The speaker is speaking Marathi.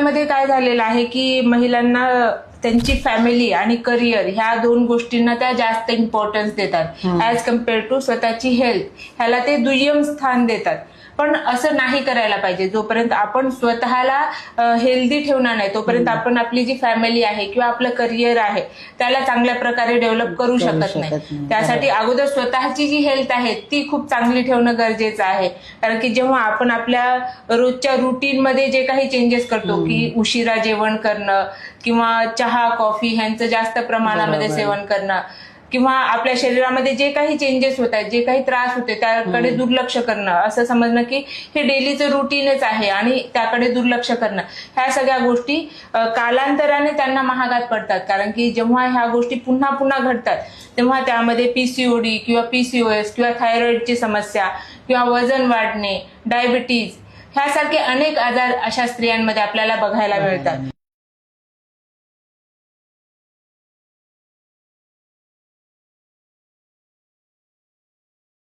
काळामध्ये काय झालेलं आहे की महिलांना त्यांची फॅमिली आणि करिअर ह्या दोन गोष्टींना त्या जास्त इम्पॉर्टन्स देतात ऍज कम्पेअर टू स्वतःची हेल्थ, ह्याला ते दुय्यम स्थान देतात. पण असं नाही करायला पाहिजे. जोपर्यंत आपण स्वतःला हेल्दी ठेवणार नाही तोपर्यंत आपण आपली जी फॅमिली आहे किंवा आपलं करिअर आहे त्याला चांगल्या प्रकारे डेव्हलप करू शकत नाही. त्यासाठी अगोदर स्वतःची जी हेल्थ आहे ती खूप चांगली ठेवणं गरजेचं आहे. कारण की जेव्हा आपण आपल्या रोजच्या रुटीन मध्ये जे काही चेंजेस करतो की उशिरा जेवण करणं किंवा चहा कॉफी ह्यांचं जास्त प्रमाणामध्ये सेवन करणं किंवा आपल्या शरीरामध्ये जे काही चेंजेस होत आहेत, जे काही त्रास होते त्याकडे दुर्लक्ष करणं, असं समजणं की हे डेलीचं रुटीनच आहे आणि त्याकडे दुर्लक्ष करणं, ह्या सगळ्या गोष्टी कालांतराने त्यांना महागात पडतात. कारण की जेव्हा ह्या गोष्टी पुन्हा पुन्हा घडतात तेव्हा त्यामध्ये पीसीओडी किंवा पीसीओएस किंवा थायरॉइडची समस्या किंवा वजन वाढणे, डायबिटीज ह्यासारखे अनेक आजार अशा स्त्रियांमध्ये आपल्याला बघायला मिळतात.